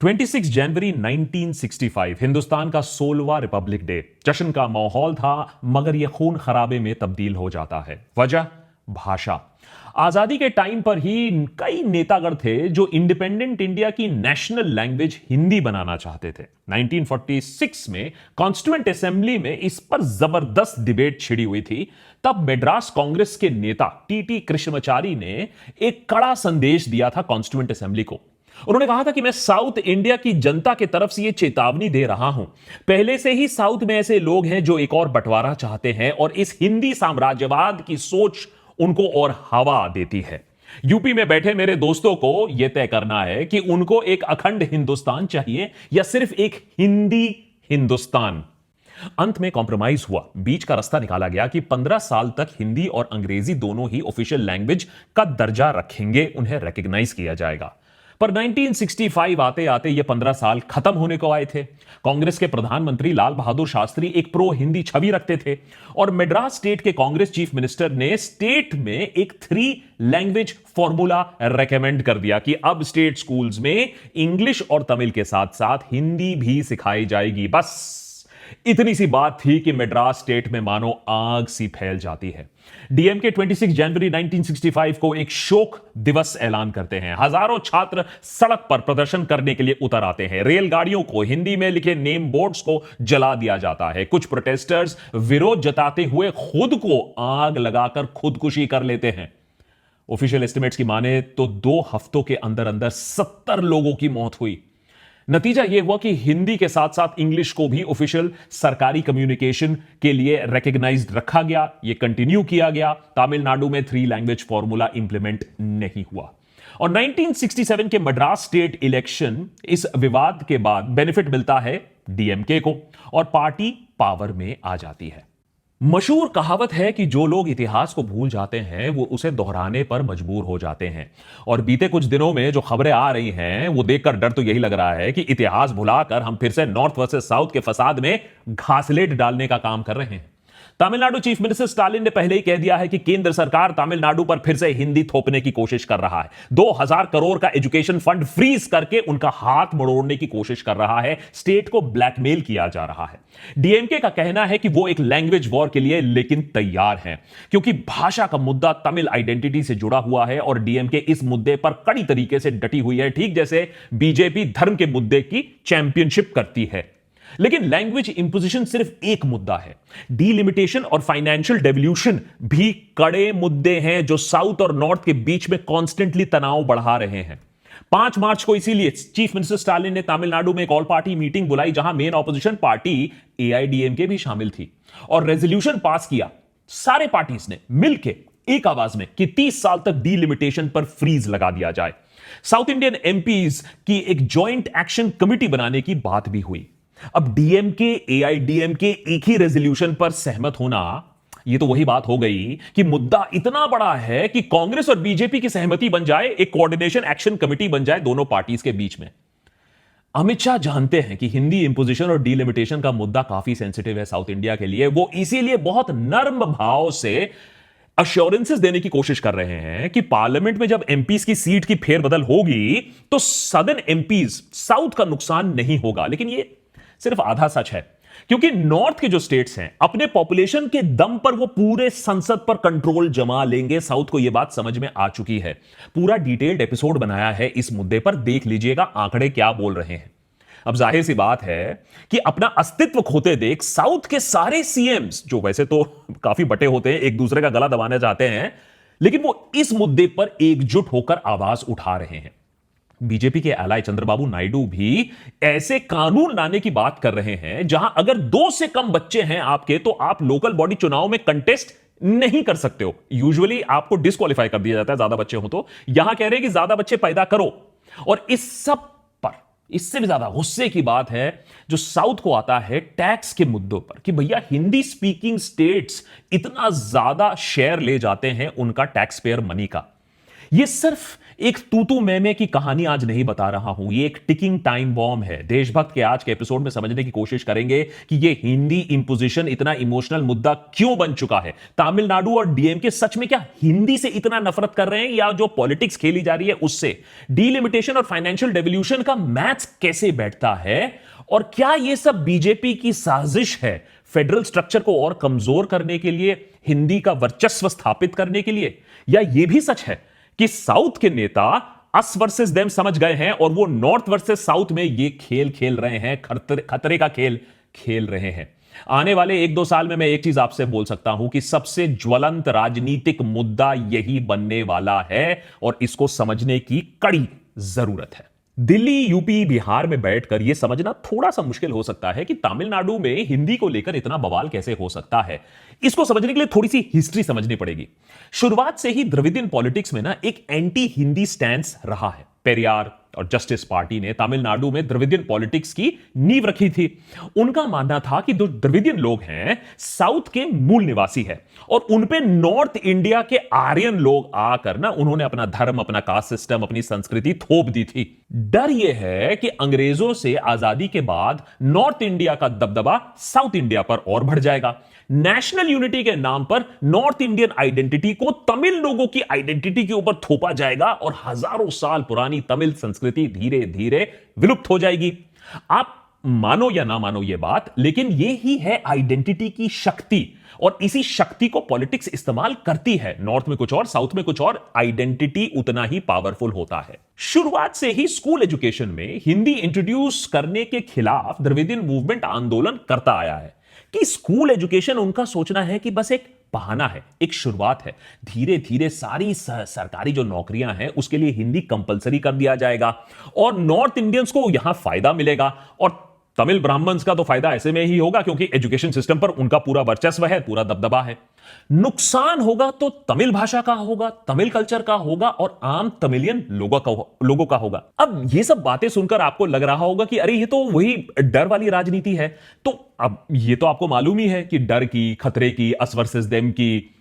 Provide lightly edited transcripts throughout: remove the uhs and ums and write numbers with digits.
26 जनवरी 1965 हिंदुस्तान का 16वां Republic day. जश्न का माहौल था, मगर यह खून खराबे में तब्दील हो जाता है। वजह भाषा। आजादी के टाइम पर ही कई नेतागण थे जो इंडिपेंडेंट इंडिया की नेशनल लैंग्वेज हिंदी बनाना चाहते थे। 1946 में कॉन्स्टिट्यूएंट असेंबली में इस पर जबरदस्त डिबेट छिड़ी हुई थी। तब मद्रास कांग्रेस के नेता टीटी कृष्णमाचारी ने एक कड़ा संदेश दिया था कॉन्स्टिट्यूएंट असेंबली को। उन्होंने कहा था कि मैं साउथ इंडिया की जनता की तरफ से यह चेतावनी दे रहा हूं, पहले से ही साउथ में ऐसे लोग हैं जो एक और बंटवारा चाहते हैं और इस हिंदी साम्राज्यवाद की सोच उनको और हवा देती है। यूपी में बैठे मेरे दोस्तों को यह तय करना है कि उनको एक अखंड हिंदुस्तान चाहिए या सिर्फ एक हिंदी हिंदुस्तान। अंत में कॉम्प्रोमाइज हुआ, बीच का रास्ता निकाला गया कि 15 साल तक हिंदी और अंग्रेजी दोनों ही ऑफिशियल लैंग्वेज का दर्जा रखेंगे, उन्हें रिकॉग्नाइज किया जाएगा। पर 1965 आते आते ये 15 साल खत्म होने को आए थे। कांग्रेस के प्रधानमंत्री लाल बहादुर शास्त्री एक प्रो हिंदी छवि रखते थे और मद्रास स्टेट के कांग्रेस चीफ मिनिस्टर ने स्टेट में एक 3 लैंग्वेज फॉर्मूला रेकमेंड कर दिया कि अब स्टेट स्कूल्स में इंग्लिश और तमिल के साथ साथ हिंदी भी सिखाई जाएगी। बस इतनी सी बात थी कि मद्रास स्टेट में मानो आग सी फैल जाती है। डीएमके 26 जनवरी 1965 को एक शोक दिवस ऐलान करते हैं। हजारों छात्र सड़क पर प्रदर्शन करने के लिए उतर आते हैं। रेलगाड़ियों को, हिंदी में लिखे नेम बोर्ड्स को जला दिया जाता है। कुछ प्रोटेस्टर्स विरोध जताते हुए खुद को आग लगाकर खुदकुशी कर लेते हैं। ऑफिशियल एस्टिमेट्स की माने तो 2 हफ्तों के अंदर अंदर 70 लोगों की मौत हुई। नतीजा यह हुआ कि हिंदी के साथ साथ इंग्लिश को भी ऑफिशियल सरकारी कम्युनिकेशन के लिए रिकॉग्नाइज्ड रखा गया, यह कंटिन्यू किया गया। तमिलनाडु में 3 लैंग्वेज फॉर्मूला इंप्लीमेंट नहीं हुआ और 1967 के मद्रास स्टेट इलेक्शन, इस विवाद के बाद बेनिफिट मिलता है डीएमके को और पार्टी पावर में आ जाती है। मशहूर कहावत है कि जो लोग इतिहास को भूल जाते हैं वो उसे दोहराने पर मजबूर हो जाते हैं और बीते कुछ दिनों में जो खबरें आ रही हैं वो देखकर डर तो यही लग रहा है कि इतिहास भुलाकर हम फिर से नॉर्थ वर्सेस साउथ के फसाद में घासलेट डालने का काम कर रहे हैं। तमिलनाडु चीफ मिनिस्टर स्टालिन ने पहले ही कह दिया है कि केंद्र सरकार तमिलनाडु पर फिर से हिंदी थोपने की कोशिश कर रहा है। 2000 करोड़ का एजुकेशन फंड फ्रीज करके उनका हाथ मरोड़ने की कोशिश कर रहा है। स्टेट को ब्लैकमेल किया जा रहा है। डीएमके का कहना है कि वो एक लैंग्वेज वॉर के लिए लेकिन तैयार है, क्योंकि भाषा का मुद्दा तमिल आइडेंटिटी से जुड़ा हुआ है और डीएमके इस मुद्दे पर कड़ी तरीके से डटी हुई है, ठीक जैसे बीजेपी धर्म के मुद्दे की चैंपियनशिप करती है। लेकिन लैंग्वेज इंपोजिशन सिर्फ एक मुद्दा है, डीलिमिटेशन और फाइनेंशियल डेवल्यूशन भी कड़े मुद्दे हैं जो साउथ और नॉर्थ के बीच में कॉन्स्टेंटली तनाव बढ़ा रहे हैं। 5 मार्च को इसीलिए चीफ मिनिस्टर स्टालिन ने तमिलनाडु में एक ऑल पार्टी मीटिंग बुलाई जहां मेन ऑपोजिशन पार्टी एआईडीएमके भी शामिल थी और रेजोल्यूशन पास किया सारे पार्टीज ने मिलकर एक आवाज में कि 30 साल तक डीलिमिटेशन पर फ्रीज लगा दिया जाए। साउथ इंडियन एमपीज की एक ज्वाइंट एक्शन कमिटी बनाने की बात भी हुई। अब डीएमके एआईडीएमके एक ही रेजोल्यूशन पर सहमत होना, यह तो वही बात हो गई कि मुद्दा इतना बड़ा है कि कांग्रेस और बीजेपी की सहमति बन जाए, एक कोऑर्डिनेशन एक्शन कमिटी बन जाए दोनों पार्टीज के बीच में। अमित शाह जानते हैं कि हिंदी इंपोजिशन और डीलिमिटेशन का मुद्दा काफी सेंसिटिव है साउथ इंडिया के लिए। वो इसीलिए बहुत नर्म भाव से अश्योरेंसेस देने की कोशिश कर रहे हैं कि पार्लियामेंट में जब एमपीज की सीट की फेरबदल होगी तो सदर्न एमपीज साउथ का नुकसान नहीं होगा। लेकिन यह सिर्फ आधा सच है, क्योंकि नॉर्थ के जो स्टेट्स हैं अपने पॉपुलेशन के दम पर वो पूरे संसद पर कंट्रोल जमा लेंगे। साउथ को यह बात समझ में आ चुकी है। पूरा डिटेल्ड एपिसोड बनाया है इस मुद्दे पर, देख लीजिएगा आंकड़े क्या बोल रहे हैं। अब जाहिर सी बात है कि अपना अस्तित्व खोते देख साउथ के सारे सीएम्स, जो वैसे तो काफी बटे होते हैं, एक दूसरे का गला दबाना चाहते हैं, लेकिन वो इस मुद्दे पर एकजुट होकर आवाज उठा रहे हैं। बीजेपी के एलाय चंद्रबाबू नायडू भी ऐसे कानून लाने की बात कर रहे हैं जहां अगर 2 से कम बच्चे हैं आपके तो आप लोकल बॉडी चुनाव में कंटेस्ट नहीं कर सकते हो। यूजुअली आपको डिस्क्वालीफाई कर दिया जाता है ज्यादा बच्चे हो तो। यहां कह रहे हैं कि ज्यादा बच्चे पैदा करो। और इस सब पर इससे भी ज्यादा गुस्से की बात है जो साउथ को आता है टैक्स के मुद्दों पर कि भैया हिंदी स्पीकिंग स्टेट्स इतना ज्यादा शेयर ले जाते हैं उनका टैक्स पेयर मनी का। यह सिर्फ एक तूतू मैमे की कहानी आज नहीं बता रहा हूं, ये एक टिकिंग टाइम बॉम्ब है। देशभक्त के आज के एपिसोड में समझने की कोशिश करेंगे कि ये हिंदी इंपोजिशन इतना इमोशनल मुद्दा क्यों बन चुका है। तमिलनाडु और डीएमके सच में क्या हिंदी से इतना नफरत कर रहे हैं, या जो पॉलिटिक्स खेली जा रही है उससे? डीलिमिटेशन और फाइनेंशियल डेवल्यूशन का मैथ्स कैसे बैठता है, और क्या यह सब बीजेपी की साजिश है फेडरल स्ट्रक्चर को और कमजोर करने के लिए, हिंदी का वर्चस्व स्थापित करने के लिए? या यह भी सच है कि साउथ के नेता अस वर्सेस देम समझ गए हैं और वो नॉर्थ वर्सेस साउथ में ये खेल खेल रहे हैं, खतरे का खेल खेल रहे हैं? आने वाले 1-2 साल में मैं एक चीज आपसे बोल सकता हूं कि सबसे ज्वलंत राजनीतिक मुद्दा यही बनने वाला है, और इसको समझने की कड़ी जरूरत है। दिल्ली, यूपी, बिहार में बैठकर यह समझना थोड़ा सा मुश्किल हो सकता है कि तमिलनाडु में हिंदी को लेकर इतना बवाल कैसे हो सकता है। इसको समझने के लिए थोड़ी सी हिस्ट्री समझनी पड़ेगी। शुरुआत से ही द्रविडियन पॉलिटिक्स में ना एक एंटी हिंदी स्टैंस रहा है। पेरियार और जस्टिस पार्टी ने तमिलनाडु में द्रविडियन पॉलिटिक्स की नींव रखी थी। उनका मानना था कि जो द्रविडियन लोग हैं साउथ के मूल निवासी हैं, और उनपे नॉर्थ इंडिया के आर्यन लोग आकर ना उन्होंने अपना धर्म, अपना कास्ट सिस्टम, अपनी संस्कृति थोप दी थी। डर यह है कि अंग्रेजों से आजादी के बाद नॉर्थ इंडिया का दबदबा साउथ इंडिया पर और बढ़ जाएगा। नेशनल यूनिटी के नाम पर नॉर्थ इंडियन आइडेंटिटी को तमिल लोगों की आइडेंटिटी के ऊपर थोपा जाएगा और हजारों साल पुरानी तमिल संस्कृति धीरे धीरे विलुप्त हो जाएगी। आप मानो या ना मानो यह बात, लेकिन यह ही है आइडेंटिटी की शक्ति, और इसी शक्ति को पॉलिटिक्स इस्तेमाल करती है। नॉर्थ में कुछ और, साउथ में कुछ और, आइडेंटिटी उतना ही पावरफुल होता है। शुरुआत से ही स्कूल एजुकेशन में हिंदी इंट्रोड्यूस करने के खिलाफ द्रविडियन मूवमेंट आंदोलन करता आया है कि स्कूल एजुकेशन उनका सोचना है कि बस एक बहाना है, एक शुरुआत है। धीरे धीरे सारी सरकारी जो नौकरियां हैं उसके लिए हिंदी कंपलसरी कर दिया जाएगा, और नॉर्थ इंडियंस को यहां फायदा मिलेगा, और तमिल ब्राह्मण्स का तो फायदा ऐसे में ही होगा क्योंकि एजुकेशन सिस्टम पर उनका पूरा वर्चस्व है, पूरा दबदबा है। नुकसान होगा तो तमिल भाषा का होगा, तमिल कल्चर का होगा, और आम तमिलियन लोगों का होगा। अब ये सब बातें सुनकर आपको लग रहा होगा कि अरे ये तो वही डर वाली राजनीति है। तो अब ये तो आपको मालूम ही है कि डर की, खतरे की, अस वर्सेस देम की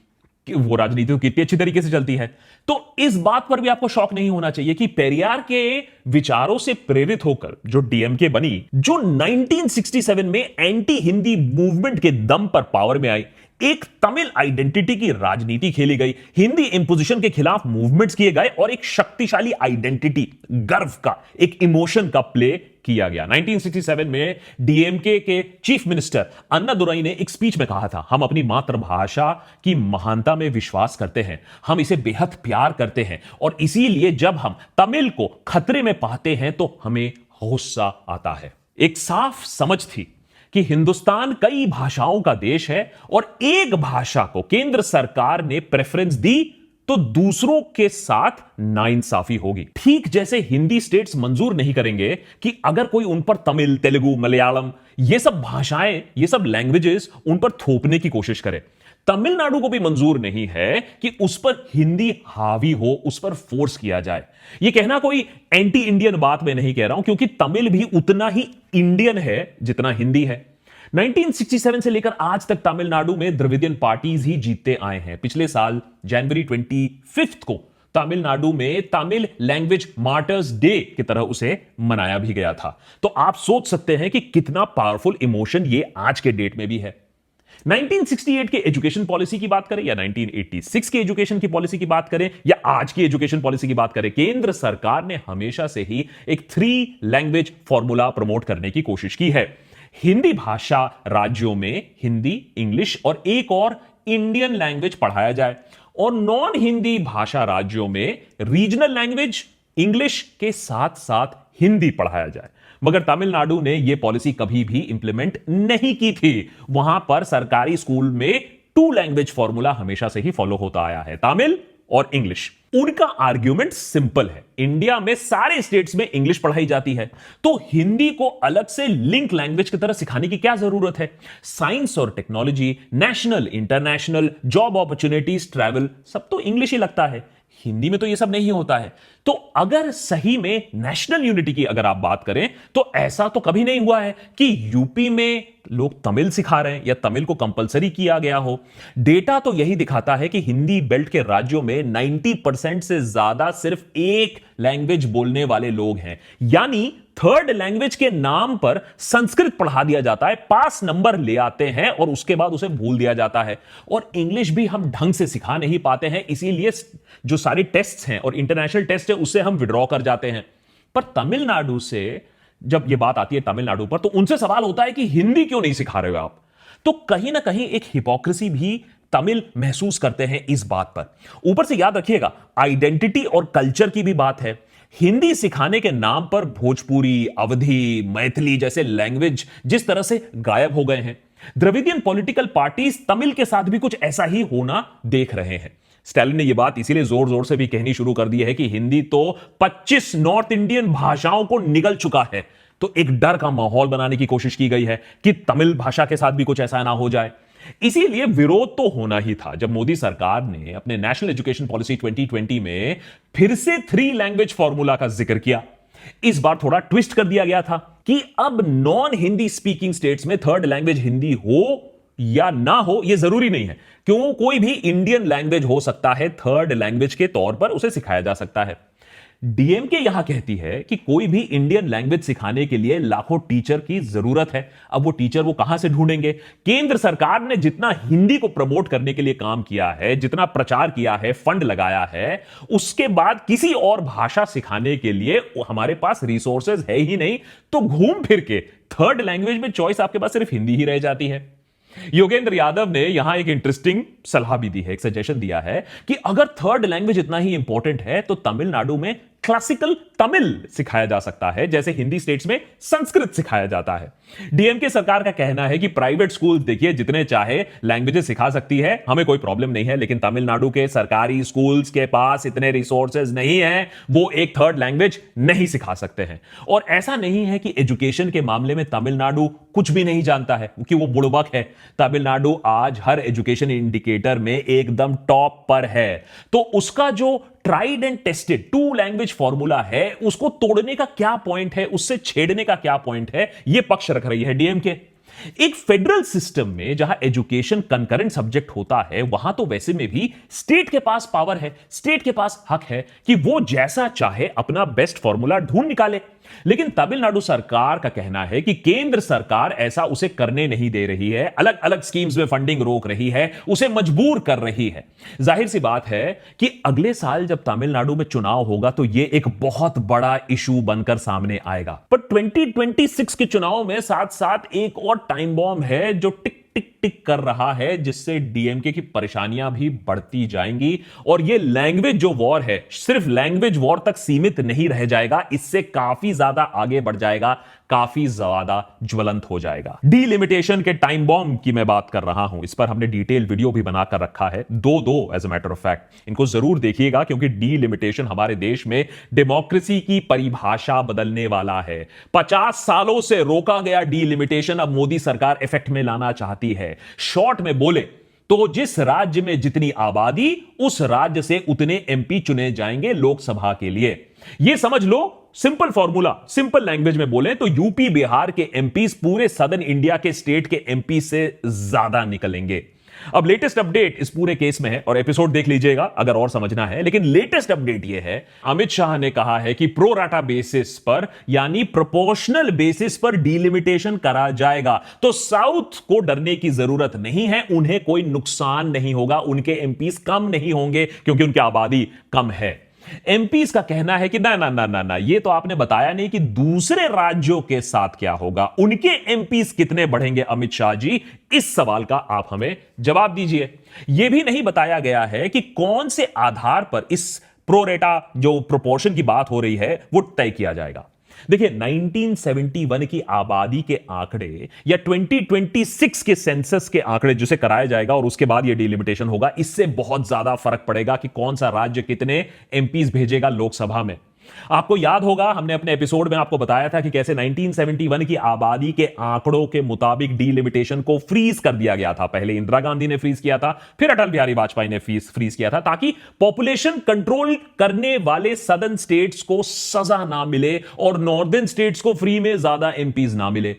वो राजनीति कितनी अच्छी तरीके से चलती है। तो इस बात पर भी आपको शौक नहीं होना चाहिए कि पेरियार के विचारों से प्रेरित होकर जो डीएमके बनी, जो 1967 में एंटी हिंदी मूवमेंट के दम पर पावर में आई, एक तमिल आइडेंटिटी की राजनीति खेली गई, हिंदी इंपोजिशन के खिलाफ मूवमेंट्स किए गए, और एक शक्तिशाली आइडेंटिटी, गर्व का, एक इमोशन का प्ले किया गया। 1967 में डीएमके के चीफ मिनिस्टर अन्नादुराई ने एक स्पीच में कहा था, हम अपनी मातृभाषा की महानता में विश्वास करते हैं, हम इसे बेहद प्यार करते हैं, और इसीलिए जब हम तमिल को खतरे में पाते हैं तो हमें गुस्सा आता है। एक साफ समझ थी कि हिंदुस्तान कई भाषाओं का देश है, और एक भाषा को केंद्र सरकार ने प्रेफरेंस दी तो दूसरों के साथ नाइंसाफी होगी। ठीक जैसे हिंदी स्टेट्स मंजूर नहीं करेंगे कि अगर कोई उन पर तमिल, तेलुगु, मलयालम, ये सब भाषाएं, ये सब लैंग्वेजेस उन पर थोपने की कोशिश करे। तमिलनाडु को भी मंजूर नहीं है कि उस पर हिंदी हावी हो, उस पर फोर्स किया जाए। यह कहना कोई एंटी इंडियन बात मैं नहीं कह रहा हूं, क्योंकि तमिल भी उतना ही इंडियन है जितना हिंदी है। 1967 से लेकर आज तक तमिलनाडु में द्रविडियन पार्टीज ही जीतते आए हैं। पिछले साल जनवरी 25 को तमिलनाडु में तमिल लैंग्वेज मार्टर्स डे की तरह उसे मनाया भी गया था। तो आप सोच सकते हैं कि कितना पावरफुल इमोशन ये आज के डेट में भी है। 1968 के एजुकेशन पॉलिसी की बात करें, या 1986 के एजुकेशन की पॉलिसी की बात करें, या आज की एजुकेशन पॉलिसी की बात करें, केंद्र सरकार ने हमेशा से ही एक 3 लैंग्वेज फॉर्मूला प्रमोट करने की कोशिश की है। हिंदी भाषा राज्यों में हिंदी, इंग्लिश और एक और इंडियन लैंग्वेज पढ़ाया जाए, और नॉन हिंदी भाषा राज्यों में रीजनल लैंग्वेज इंग्लिश के साथ साथ हिंदी पढ़ाया जाए। मगर तमिलनाडु ने यह पॉलिसी कभी भी इंप्लीमेंट नहीं की थी। वहां पर सरकारी स्कूल में 2 लैंग्वेज फॉर्मूला हमेशा से ही फॉलो होता आया है, तमिल और इंग्लिश। उनका आर्ग्यूमेंट सिंपल है, इंडिया में सारे स्टेट्स में इंग्लिश पढ़ाई जाती है, तो हिंदी को अलग से लिंक लैंग्वेज की तरह सिखाने की क्या जरूरत है। साइंस और technology, national, international, job opportunities, travel, सब तो इंग्लिश ही लगता है। हिंदी में तो ये सब नहीं होता है। तो अगर सही में नेशनल यूनिटी की अगर आप बात करें तो ऐसा तो कभी नहीं हुआ है कि यूपी में लोग तमिल सिखा रहे हैं या तमिल को कंपलसरी किया गया हो। डेटा तो यही दिखाता है कि हिंदी बेल्ट के राज्यों में 90% से ज्यादा सिर्फ एक लैंग्वेज बोलने वाले लोग हैं, यानी थर्ड लैंग्वेज के नाम पर संस्कृत पढ़ा दिया जाता है, पास नंबर ले आते हैं और उसके बाद उसे भूल दिया जाता है। और इंग्लिश भी हम ढंग से सिखा नहीं पाते हैं, इसीलिए जो सारी टेस्ट्स हैं और इंटरनेशनल टेस्ट है उससे हम विड्रॉ कर जाते हैं। पर तमिलनाडु से जब यह बात आती है तमिलनाडु पर, तो उनसे सवाल होता है कि हिंदी क्यों नहीं सिखा रहे हो आप। तो कहीं ना कहीं एक हिपोक्रेसी भी तमिल महसूस करते हैं इस बात पर। ऊपर से याद रखिएगा, आइडेंटिटी और कल्चर की भी बात है। हिंदी सिखाने के नाम पर भोजपुरी, अवधी, मैथिली जैसे लैंग्वेज जिस तरह से गायब हो गए हैं, द्रविडियन पॉलिटिकल पार्टीज तमिल के साथ भी कुछ ऐसा ही होना देख रहे हैं। स्टैलिन ने यह बात इसीलिए जोर जोर से भी कहनी शुरू कर दी है कि हिंदी तो 25 नॉर्थ इंडियन भाषाओं को निगल चुका है। तो एक डर का माहौल बनाने की कोशिश की गई है कि तमिल भाषा के साथ भी कुछ ऐसा ना हो जाए। इसीलिए विरोध तो होना ही था जब मोदी सरकार ने अपने नेशनल एजुकेशन पॉलिसी 2020 में फिर से 3 लैंग्वेज फॉर्मूला का जिक्र किया। इस बार थोड़ा ट्विस्ट कर दिया गया था कि अब नॉन हिंदी स्पीकिंग स्टेट्स में थर्ड लैंग्वेज हिंदी हो या ना हो यह जरूरी नहीं है। क्यों, कोई भी इंडियन लैंग्वेज हो सकता है, थर्ड लैंग्वेज के तौर पर उसे सिखाया जा सकता है। डीएमके यहां कहती है कि कोई भी इंडियन लैंग्वेज सिखाने के लिए लाखों टीचर की जरूरत है। अब वो टीचर वो कहां से ढूंढेंगे? केंद्र सरकार ने जितना हिंदी को प्रमोट करने के लिए काम किया है, जितना प्रचार किया है, फंड लगाया है, उसके बाद किसी और भाषा सिखाने के लिए हमारे पास रिसोर्सेज है ही नहीं। तो घूम फिर के थर्ड लैंग्वेज में चॉइस आपके पास सिर्फ हिंदी ही रह जाती है। योगेंद्र यादव ने यहां एक इंटरेस्टिंग सलाह भी दी है, एक सजेशन दिया है कि अगर थर्ड लैंग्वेज इतना ही इंपॉर्टेंट है तो तमिलनाडु में क्लासिकल तमिल सिखाया जा सकता है, जैसे हिंदी स्टेट्स में संस्कृत सिखाया जाता है। डीएमके सरकार का कहना है कि प्राइवेट स्कूल देखिए जितने चाहे लैंग्वेजेस सिखा सकती है, हमें कोई प्रॉब्लम नहीं है, लेकिन तमिलनाडु के सरकारी स्कूल्स के पास इतने रिसोर्सेज नहीं है, वो एक थर्ड लैंग्वेज नहीं सिखा सकते हैं। और ऐसा नहीं है कि एजुकेशन के मामले में तमिलनाडु कुछ भी नहीं जानता है, क्योंकि वो बुड़बक है। तमिलनाडु आज हर एजुकेशन इंडिकेटर में एकदम टॉप पर है। तो उसका जो tried and tested 2 language formula है, उसको तोड़ने का क्या पॉइंट है, उससे छेड़ने का क्या पॉइंट है, यह पक्ष रख रही है डीएमके। एक फेडरल सिस्टम में जहां एजुकेशन कंकरेंट सब्जेक्ट होता है, वहां तो वैसे में भी स्टेट के पास पावर है, स्टेट के पास हक है कि वो जैसा चाहे अपना बेस्ट फॉर्मूला ढूंढ निकाले। लेकिन तमिलनाडु सरकार का कहना है कि केंद्र सरकार ऐसा उसे करने नहीं दे रही है, अलग अलग स्कीम्स में फंडिंग रोक रही है, उसे मजबूर कर रही है। जाहिर सी बात है कि अगले साल जब तमिलनाडु में चुनाव होगा तो यह एक बहुत बड़ा इशू बनकर सामने आएगा। पर 2026 के चुनाव में साथ साथ एक और टाइम बॉम्ब है जो टिक टिक टिक कर रहा है, जिससे डीएमके की परेशानियां भी बढ़ती जाएंगी। और ये लैंग्वेज जो वॉर है सिर्फ लैंग्वेज वॉर तक सीमित नहीं रह जाएगा, इससे काफी ज्यादा आगे बढ़ जाएगा, काफी ज्यादा ज्वलंत हो जाएगा। डीलिमिटेशन के टाइम बॉम्ब की मैं बात कर रहा हूं, इस पर हमने डिटेल वीडियो भी बनाकर रखा है, though as a matter of fact. इनको जरूर देखिएगा क्योंकि डीलिमिटेशन हमारे देश में डेमोक्रेसी की परिभाषा बदलने वाला है। 50 सालों से रोका गया डीलिमिटेशन अब मोदी सरकार इफेक्ट में लाना चाहती है। शॉर्ट में बोले तो जिस राज्य में जितनी आबादी, उस राज्य से उतने एमपी चुने जाएंगे लोकसभा के लिए। यह समझ लो सिंपल फॉर्मूला, सिंपल लैंग्वेज में बोले तो यूपी बिहार के एमपीस पूरे सदर्न इंडिया के स्टेट के एमपी से ज्यादा निकलेंगे। अब लेटेस्ट अपडेट इस पूरे केस में है और एपिसोड देख लीजिएगा अगर और समझना है। लेकिन लेटेस्ट अपडेट यह है, अमित शाह ने कहा है कि प्रो राटा बेसिस पर यानी प्रोपोर्शनल बेसिस पर डीलिमिटेशन करा जाएगा। तो साउथ को डरने की जरूरत नहीं है, उन्हें कोई नुकसान नहीं होगा, उनके एमपीस कम नहीं होंगे क्योंकि उनकी आबादी कम है। एमपीस का कहना है कि ना ना ना ना ना, ये तो आपने बताया नहीं कि दूसरे राज्यों के साथ क्या होगा, उनके एमपीस कितने बढ़ेंगे। अमित शाह जी, इस सवाल का आप हमें जवाब दीजिए। यह भी नहीं बताया गया है कि कौन से आधार पर इस प्रोरेटा जो प्रोपोर्शन की बात हो रही है वो तय किया जाएगा। देखिए 1971 की आबादी के आंकड़े या 2026 के सेंसस के आंकड़े जिसे कराया जाएगा और उसके बाद यह डिलिमिटेशन होगा, इससे बहुत ज्यादा फर्क पड़ेगा कि कौन सा राज्य कितने एमपीस भेजेगा लोकसभा में। आपको याद होगा हमने अपने एपिसोड में आपको बताया था कि कैसे 1971 की आबादी के आंकड़ों के मुताबिक डीलिमिटेशन को फ्रीज कर दिया गया था। पहले इंदिरा गांधी ने फ्रीज किया था, फिर अटल बिहारी वाजपेयी ने फ्रीज किया था, ताकि पॉपुलेशन कंट्रोल करने वाले सदर्न स्टेट्स को सजा ना मिले और नॉर्दर्न स्टेट्स को फ्री में ज्यादा एमपीज ना मिले।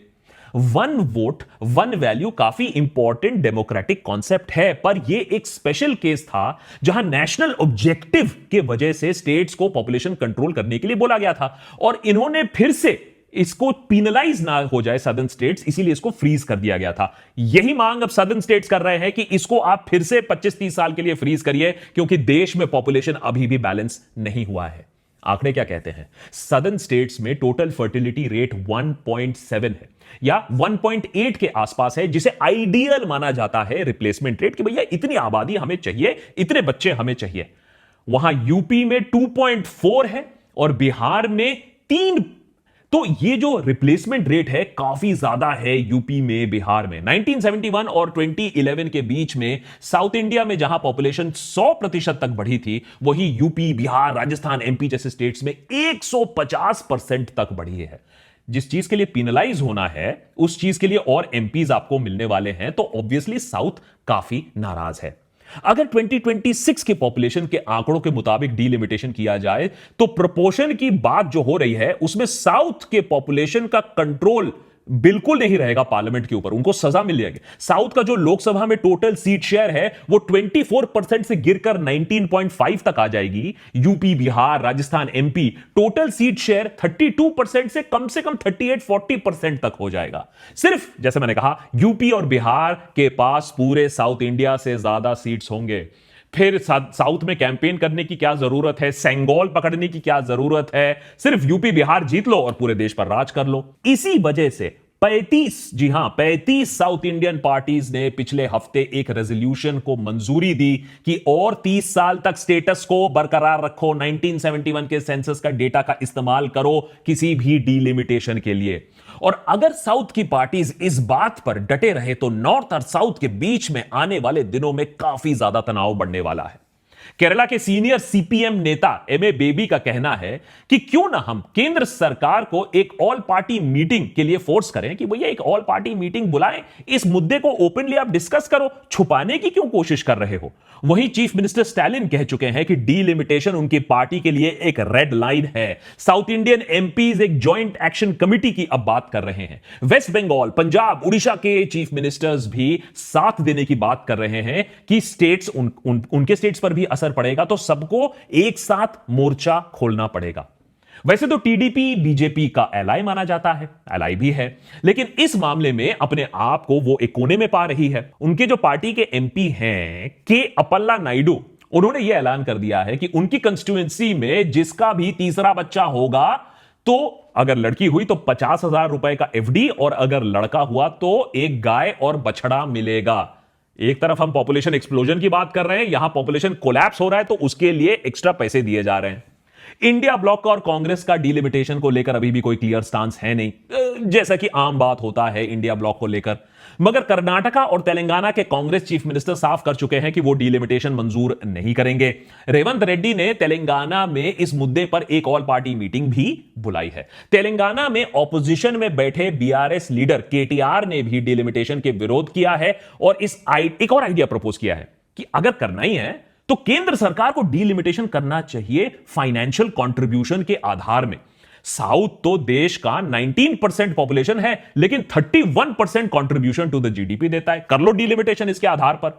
वन वोट वन वैल्यू काफी इंपॉर्टेंट डेमोक्रेटिक कॉन्सेप्ट है, पर यह एक स्पेशल केस था जहां नेशनल ऑब्जेक्टिव के वजह से स्टेट्स को पॉपुलेशन कंट्रोल करने के लिए बोला गया था और इन्होंने फिर से इसको पीनलाइज ना हो जाए सदर्न स्टेट्स, इसीलिए इसको फ्रीज कर दिया गया था। यही मांग अब सदर्न स्टेट्स कर रहे हैं कि इसको आप फिर से 25-30 साल के लिए फ्रीज करिए, क्योंकि देश में पॉपुलेशन अभी भी बैलेंस नहीं हुआ है। आंकड़े क्या कहते हैं? सदर्न स्टेट्स में टोटल फर्टिलिटी रेट 1.7 है या 1.8 के आसपास है, जिसे आइडियल माना जाता है रिप्लेसमेंट रेट, कि भैया इतनी आबादी हमें चाहिए, इतने बच्चे हमें चाहिए। वहां यूपी में 2.4 है और बिहार में 3। तो ये जो रिप्लेसमेंट रेट है काफी ज्यादा है यूपी में, बिहार में। 1971 और 2011 के बीच में साउथ इंडिया में जहां पॉपुलेशन 100% तक बढ़ी थी, वही यूपी, बिहार, राजस्थान, एमपी जैसे स्टेट्स में 150% तक बढ़ी है। जिस चीज के लिए पिनलाइज होना है उस चीज के लिए और एमपीज आपको मिलने वाले हैं, तो ऑब्वियसली साउथ काफी नाराज है। अगर 2026 के पॉपुलेशन के आंकड़ों के मुताबिक डीलिमिटेशन किया जाए तो प्रोपोर्शन की बात जो हो रही है उसमें साउथ के पॉपुलेशन का कंट्रोल बिल्कुल नहीं रहेगा पार्लियामेंट के ऊपर, उनको सजा मिल जाएगी। साउथ का जो लोकसभा में टोटल सीट शेयर है वो 24% से गिरकर 19.5 तक आ जाएगी। UP, Bihar, Rajasthan, MP total seat share 32% से कम 38-40% तक हो जाएगा। सिर्फ जैसे मैंने कहा यूपी और बिहार के पास पूरे साउथ इंडिया से ज्यादा सीट्स होंगे। फिर साउथ में कैंपेन करने की क्या जरूरत है, सेंगोल पकड़ने की क्या जरूरत है? सिर्फ यूपी बिहार जीत लो और पूरे देश पर राज कर लो। इसी वजह से 35 साउथ इंडियन पार्टीज ने पिछले हफ्ते एक रेजोल्यूशन को मंजूरी दी कि और 30 साल तक स्टेटस को बरकरार रखो, 1971 के सेंसस का डेटा का इस्तेमाल करो किसी भी डीलिमिटेशन के लिए। और अगर साउथ की पार्टीज इस बात पर डटे रहे तो नॉर्थ और साउथ के बीच में आने वाले दिनों में काफी ज्यादा तनाव बढ़ने वाला है। केरला के सीनियर सीपीएम नेता एमए बेबी का कहना है कि क्यों ना हम केंद्र सरकार को एक ऑल पार्टी मीटिंग के लिए फोर्स करें कि भैया एक ऑल पार्टी मीटिंग बुलाएं, इस मुद्दे को ओपनली आप डिस्कस करो, छुपाने की क्यों कोशिश कर रहे हो। वहीं चीफ मिनिस्टर स्टालिन कह चुके हैं कि डीलिमिटेशन उनकी पार्टी के लिए एक रेड लाइन है। साउथ इंडियन एमपीज एक जॉइंट एक्शन कमिटी की अब बात कर रहे हैं। वेस्ट बंगाल, पंजाब, उड़ीसा के चीफ मिनिस्टर्स भी साथ देने की बात कर रहे हैं कि स्टेट्स उनके स्टेट्स पर भी असर पड़ेगा, तो सबको एक साथ मोर्चा खोलना पड़ेगा। वैसे तो टीडीपी बीजेपी का एलाई माना जाता है, एलाई भी है, लेकिन इस मामले में अपने आप को वो एक कोने में पा रही है। उनके जो पार्टी के एमपी हैं के अपल्ला नायडू, उन्होंने यह ऐलान कर दिया है कि उनकी कंस्टिट्यूएंसी में जिसका भी तीसरा बच्चा होगा, तो अगर लड़की हुई तो 50,000 रुपए का एफडी और अगर लड़का हुआ तो एक गाय और बछड़ा मिलेगा। एक तरफ हम पॉपुलेशन एक्सप्लोजन की बात कर रहे हैं, यहां पॉपुलेशन कोलैप्स हो रहा है, तो उसके लिए एक्स्ट्रा पैसे दिए जा रहे हैं। इंडिया ब्लॉक और कांग्रेस का डीलिमिटेशन को लेकर अभी भी कोई क्लियर स्टांस है नहीं, जैसा कि आम बात होता है इंडिया ब्लॉक को लेकर। मगर कर्नाटका और तेलंगाना के कांग्रेस चीफ मिनिस्टर साफ कर चुके हैं कि वो डीलिमिटेशन मंजूर नहीं करेंगे। रेवंत रेड्डी ने तेलंगाना में इस मुद्दे पर एक ऑल पार्टी मीटिंग भी बुलाई है। तेलंगाना में ऑपोजिशन में बैठे बीआरएस लीडर केटीआर ने भी डीलिमिटेशन के विरोध किया है और एक और आइडिया प्रपोज किया है कि अगर करना ही है तो केंद्र सरकार को डीलिमिटेशन करना चाहिए फाइनेंशियल कंट्रीब्यूशन के आधार में। साउथ तो देश का 19% पॉपुलेशन है, लेकिन 31% कंट्रीब्यूशन टू द जीडीपी देता है। कर लो डीलिमिटेशन इसके आधार पर।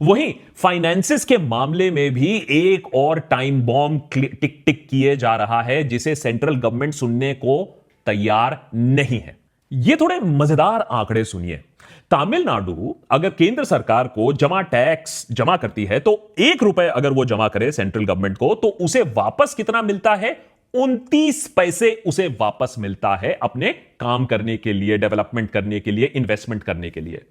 वहीं फाइनेंसिस के मामले में भी एक और टाइम बॉम्ब टिक टिक किए जा रहा है, जिसे सेंट्रल गवर्नमेंट सुनने को तैयार नहीं है। ये थोड़े मजेदार आंकड़े सुनिए। तमिलनाडु अगर केंद्र सरकार को टैक्स जमा करती है तो 1 रुपए अगर वो जमा करे सेंट्रल गवर्नमेंट को, तो उसे वापस कितना मिलता है? 29 पैसे उसे वापस मिलता है अपने काम करने के लिए, डेवलपमेंट करने के लिए, इन्वेस्टमेंट करने के लिए।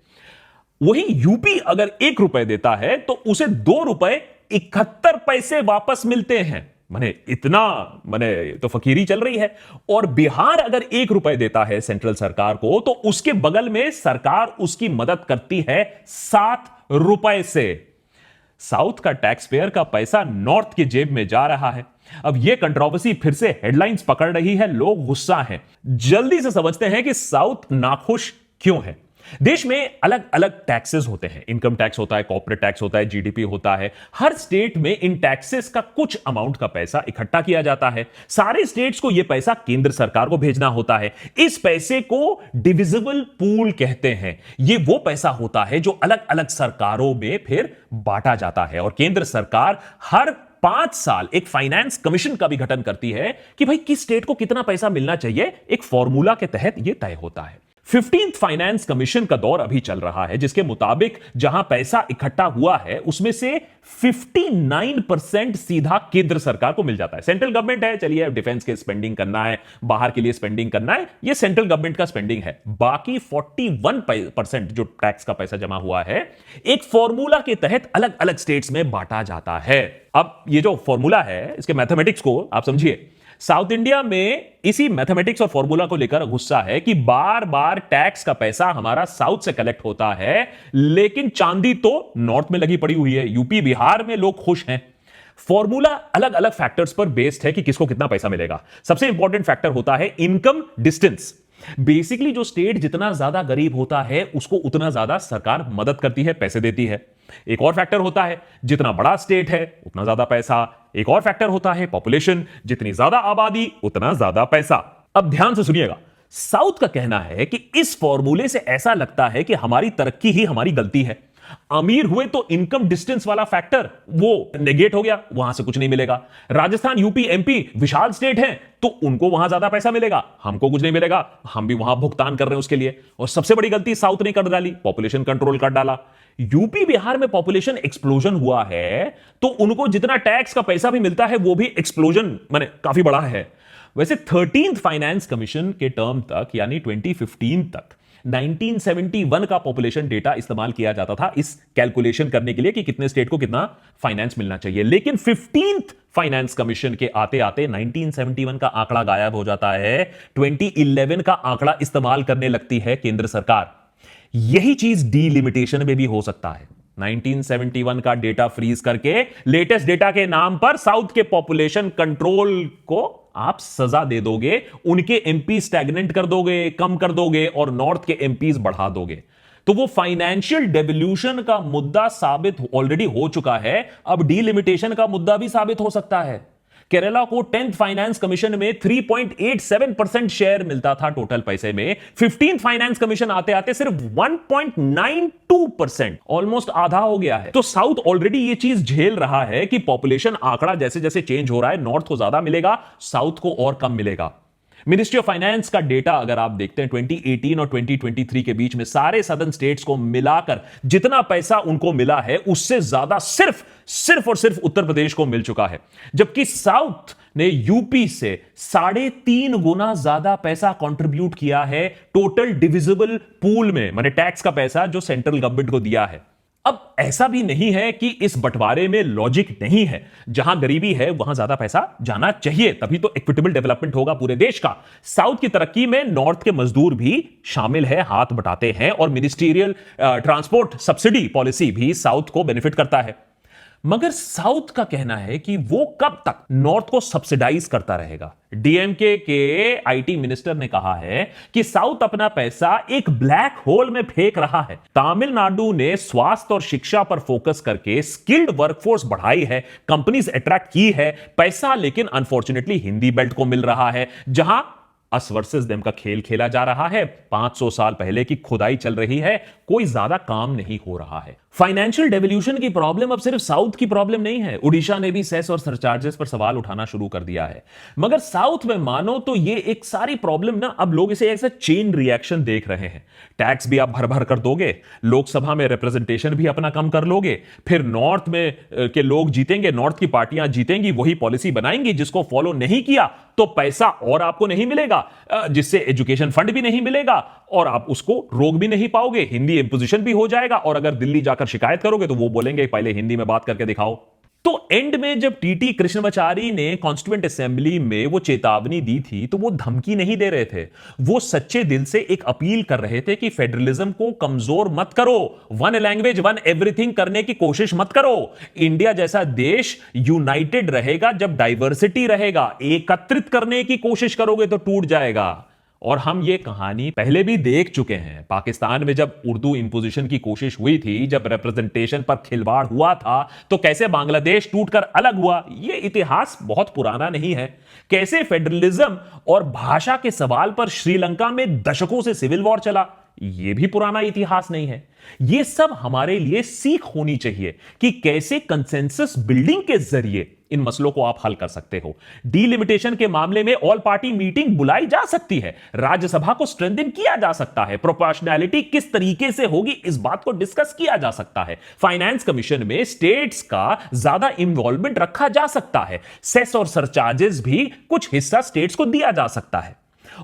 वहीं यूपी अगर 1 रुपए देता है तो उसे 2 रुपए 71 पैसे वापस मिलते हैं। इतना तो फकीरी चल रही है। और बिहार अगर 1 रुपए देता है सेंट्रल सरकार को, तो उसके बगल में सरकार उसकी मदद करती है 7 रुपए से। साउथ का टैक्स पेयर का पैसा नॉर्थ की जेब में जा रहा है। अब यह कंट्रोवर्सी फिर से हेडलाइंस पकड़ रही है, लोग गुस्सा हैं। जल्दी से समझते हैं कि साउथ नाखुश क्यों है। देश में अलग अलग टैक्सेस होते हैं, इनकम टैक्स होता है, कॉर्पोरेट टैक्स होता है, जीडीपी होता है। हर स्टेट में इन टैक्सेस का कुछ अमाउंट का पैसा इकट्ठा किया जाता है। सारे स्टेट्स को यह पैसा केंद्र सरकार को भेजना होता है। इस पैसे को डिविजिबल पूल कहते हैं। यह वो पैसा होता है जो अलग अलग सरकारों में फिर बांटा जाता है, और केंद्र सरकार हर 5 साल एक फाइनेंस कमीशन का भी गठन करती है कि भाई किस स्टेट को कितना पैसा मिलना चाहिए। एक फॉर्मूला के तहत यह तय होता है। 15th फाइनेंस कमीशन का दौर अभी चल रहा है, जिसके मुताबिक जहां पैसा इकट्ठा हुआ है उसमें से 59% सीधा केंद्र सरकार को मिल जाता है। सेंट्रल गवर्नमेंट है, चलिए डिफेंस के स्पेंडिंग करना है, बाहर के लिए स्पेंडिंग करना है, यह सेंट्रल गवर्नमेंट का स्पेंडिंग है। बाकी 41% जो टैक्स का पैसा जमा हुआ है एक फॉर्मूला के तहत अलग अलग स्टेट्स में बांटा जाता है। अब ये जो फॉर्मूला है, इसके मैथमेटिक्स को आप समझिए। साउथ इंडिया में इसी मैथमेटिक्स और फॉर्मूला को लेकर गुस्सा है कि बार बार टैक्स का पैसा हमारा साउथ से कलेक्ट होता है, लेकिन चांदी तो नॉर्थ में लगी पड़ी हुई है। यूपी बिहार में लोग खुश हैं। फॉर्मूला अलग अलग फैक्टर्स पर बेस्ड है कि किसको कितना पैसा मिलेगा। सबसे इंपॉर्टेंट फैक्टर होता है इनकम डिस्टेंस। बेसिकली जो स्टेट जितना ज्यादा गरीब होता है उसको उतना ज्यादा सरकार मदद करती है, पैसे देती है। एक और फैक्टर होता है जितना बड़ा स्टेट है उतना ज्यादा पैसा। एक और फैक्टर होता है पॉपुलेशन, जितनी ज्यादा आबादी उतना ज्यादा पैसा। अब ध्यान से सुनिएगा, साउथ का कहना है कि इस फॉर्मूले से ऐसा लगता है कि हमारी तरक्की ही हमारी गलती है। अमीर हुए तो इनकम डिस्टेंस वाला फैक्टर वो नेगेट हो गया, वहां से कुछ नहीं मिलेगा। राजस्थान, यूपी, एमपी विशाल स्टेट हैं तो उनको वहां ज्यादा पैसा मिलेगा, हमको कुछ नहीं मिलेगा, हम भी वहां भुगतान कर रहे हैं उसके लिए। और सबसे बड़ी गलती साउथ ने कर डाली, पॉपुलेशन कंट्रोल कर डाला। यूपी बिहार में पॉपुलेशन एक्सप्लोजन हुआ है तो उनको जितना टैक्स का पैसा भी मिलता है वो भी एक्सप्लोजन माने काफी बड़ा है। वैसे 13th फाइनेंस कमीशन के टर्म तक यानी 2015 तक 1971 का पॉपुलेशन डेटा इस्तेमाल किया जाता था इस कैलकुलेशन करने के लिए कि कितने स्टेट को कितना फाइनेंस मिलना चाहिए। लेकिन 15th फाइनेंस कमीशन के आते आते 1971 का आंकड़ा गायब हो जाता है। 2011 का आंकड़ा इस्तेमाल करने लगती है केंद्र सरकार। यही चीज डीलिमिटेशन में भी हो सकता है। 1971 का डेटा फ्रीज करके लेटेस्ट डेटा के नाम पर साउथ के पॉपुलेशन कंट्रोल को आप सजा दे दोगे, उनके एमपी स्टैग्नेंट कर दोगे, कम कर दोगे और नॉर्थ के एमपीज बढ़ा दोगे। तो वो फाइनेंशियल डेवल्यूशन का मुद्दा साबित ऑलरेडी हो चुका है, अब डीलिमिटेशन का मुद्दा भी साबित हो सकता है। केरला को 10th फाइनेंस कमीशन में 3.87% शेयर मिलता था टोटल पैसे में। 15th फाइनेंस कमीशन आते आते सिर्फ 1.92%, ऑलमोस्ट आधा हो गया है। तो साउथ ऑलरेडी ये चीज झेल रहा है कि पॉपुलेशन आंकड़ा जैसे जैसे चेंज हो रहा है, नॉर्थ को ज्यादा मिलेगा, साउथ को और कम मिलेगा। मिनिस्ट्री ऑफ फाइनेंस का डेटा अगर आप देखते हैं 2018 और 2023 के बीच में सारे सदर्न स्टेट्स को मिलाकर जितना पैसा उनको मिला है उससे ज्यादा सिर्फ और सिर्फ उत्तर प्रदेश को मिल चुका है। जबकि साउथ ने यूपी से 3.5 गुना ज्यादा पैसा कंट्रीब्यूट किया है टोटल डिविजिबल पूल में, माने टैक्स का पैसा जो सेंट्रल गवर्नमेंट को दिया है। अब ऐसा भी नहीं है कि इस बंटवारे में लॉजिक नहीं है। जहां गरीबी है वहां ज्यादा पैसा जाना चाहिए, तभी तो इक्विटेबल डेवलपमेंट होगा पूरे देश का। साउथ की तरक्की में नॉर्थ के मजदूर भी शामिल है, हाथ बटाते हैं, और मिनिस्ट्रियल ट्रांसपोर्ट सब्सिडी पॉलिसी भी साउथ को बेनिफिट करता है। मगर साउथ का कहना है कि वो कब तक नॉर्थ को सब्सिडाइज करता रहेगा। डीएमके के आईटी मिनिस्टर ने कहा है कि साउथ अपना पैसा एक ब्लैक होल में फेंक रहा है। तमिलनाडु ने स्वास्थ्य और शिक्षा पर फोकस करके स्किल्ड वर्कफोर्स बढ़ाई है, कंपनीज अट्रैक्ट की है, पैसा लेकिन अनफॉर्चुनेटली हिंदी बेल्ट को मिल रहा है, जहां अस वर्सेस देम का खेल खेला जा रहा है। 500 साल पहले की खुदाई चल रही है, कोई ज्यादा काम नहीं हो रहा है। फाइनेंशियल डेवल्यूशन की प्रॉब्लम अब सिर्फ साउथ की प्रॉब्लम नहीं है। उड़ीसा ने भी सेस और सरचार्जेस पर सवाल उठाना शुरू कर दिया है। मगर साउथ में मानो तो ये एक सारी प्रॉब्लम ना अब लोग इसे ऐसा चेन रिएक्शन देख रहे हैं। टैक्स भी आप भर भर कर दोगे, लोकसभा में रिप्रेजेंटेशन भी अपना कम कर लोगे, फिर नॉर्थ में के लोग जीतेंगे, नॉर्थ की पार्टियां जीतेंगी, वही पॉलिसी बनाएंगी जिसको फॉलो नहीं किया तो पैसा और आपको नहीं मिलेगा, जिससे एजुकेशन फंड भी नहीं मिलेगा और आप उसको रोक भी नहीं पाओगे, हिंदी इंपोजिशन भी हो जाएगा। और अगर दिल्ली जाकर शिकायत करोगे तो वो बोलेंगे पहले हिंदी में बात करके दिखाओ। तो एंड में जब टीटी कृष्णमाचारी ने कॉन्स्टिट्यूएंट असेंबली में वो चेतावनी दी थी, तो वो धमकी नहीं दे रहे थे, वो सच्चे दिल से एक अपील कर रहे थे कि फेडरलिज्म को कमजोर मत करो, वन लैंग्वेज वन एवरीथिंग करने की कोशिश मत करो। इंडिया जैसा देश यूनाइटेड रहेगा जब डाइवर्सिटी रहेगा, एकत्रित करने की कोशिश करोगे तो टूट जाएगा। और हम ये कहानी पहले भी देख चुके हैं। पाकिस्तान में जब उर्दू इंपोजिशन की कोशिश हुई थी, जब रिप्रेजेंटेशन पर खिलवाड़ हुआ था, तो कैसे बांग्लादेश टूटकर अलग हुआ, ये इतिहास बहुत पुराना नहीं है। कैसे फेडरलिज्म और भाषा के सवाल पर श्रीलंका में दशकों से सिविल वॉर चला, यह भी पुराना इतिहास नहीं है। यह सब हमारे लिए सीख होनी चाहिए कि कैसे कंसेंसस बिल्डिंग के जरिए इन मसलों को आप हल कर सकते हो। डीलिमिटेशन के मामले में ऑल पार्टी मीटिंग बुलाई जा सकती है, राज्यसभा को स्ट्रेंथन किया जा सकता है, प्रोपोर्शनैलिटी किस तरीके से होगी इस बात को डिस्कस किया जा सकता है, फाइनेंस कमीशन में स्टेट्स का ज्यादा इन्वॉल्वमेंट रखा जा सकता है, सेस और सरचार्जेस भी कुछ हिस्सा स्टेट्स को दिया जा सकता है।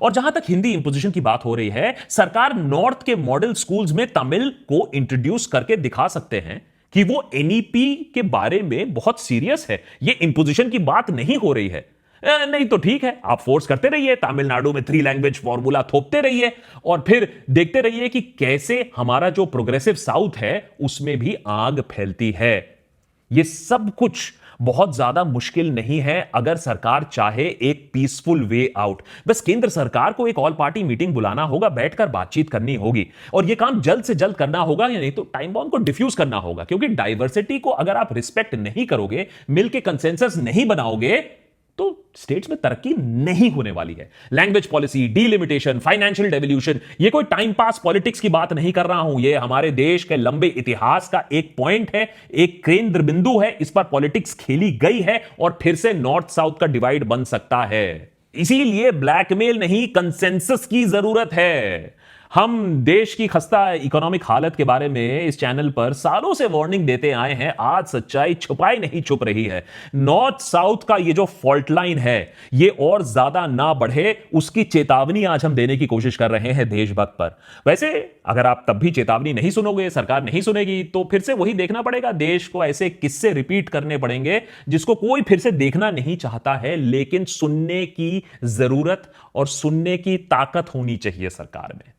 और जहां तक हिंदी इंपोजिशन की बात हो रही है, सरकार नॉर्थ के मॉडल स्कूल्स में तमिल को इंट्रोड्यूस करके दिखा सकते हैं कि वो एनईपी के बारे में बहुत सीरियस है, ये इंपोजिशन की बात नहीं हो रही है। नहीं तो ठीक है, आप फोर्स करते रहिए, तमिलनाडु में 3 लैंग्वेज फॉर्मूला थोपते रहिए और फिर देखते रहिए कि कैसे हमारा जो प्रोग्रेसिव साउथ है उसमें भी आग फैलती है। ये सब कुछ बहुत ज्यादा मुश्किल नहीं है अगर सरकार चाहे एक पीसफुल वे आउट। बस केंद्र सरकार को एक ऑल पार्टी मीटिंग बुलाना होगा, बैठकर बातचीत करनी होगी और यह काम जल्द से जल्द करना होगा, या नहीं तो टाइम बॉम्ब को डिफ्यूज करना होगा। क्योंकि डाइवर्सिटी को अगर आप रिस्पेक्ट नहीं करोगे, मिलके कंसेंसस नहीं बनाओगे, तो स्टेट्स में तरक्की नहीं होने वाली है। Language policy, delimitation, financial devolution, ये कोई टाइम पास पॉलिटिक्स की बात नहीं कर रहा हूं, ये हमारे देश के लंबे इतिहास का एक पॉइंट है, एक केंद्र बिंदु है। इस पर पॉलिटिक्स खेली गई है और फिर से नॉर्थ साउथ का डिवाइड बन सकता है। इसीलिए ब्लैकमेल नहीं, कंसेंसस की जरूरत है। हम देश की खस्ता इकोनॉमिक हालत के बारे में इस चैनल पर सालों से वार्निंग देते आए हैं। आज सच्चाई छुपाई नहीं छुप रही है। नॉर्थ साउथ का ये जो फॉल्ट लाइन है, ये और ज्यादा ना बढ़े, उसकी चेतावनी आज हम देने की कोशिश कर रहे हैं देशभक्त पर। वैसे अगर आप तब भी चेतावनी नहीं सुनोगे, सरकार नहीं सुनेगी, तो फिर से वही देखना पड़ेगा। देश को ऐसे किस्से रिपीट करने पड़ेंगे जिसको कोई फिर से देखना नहीं चाहता है, लेकिन सुनने की जरूरत और सुनने की ताकत होनी चाहिए सरकार में।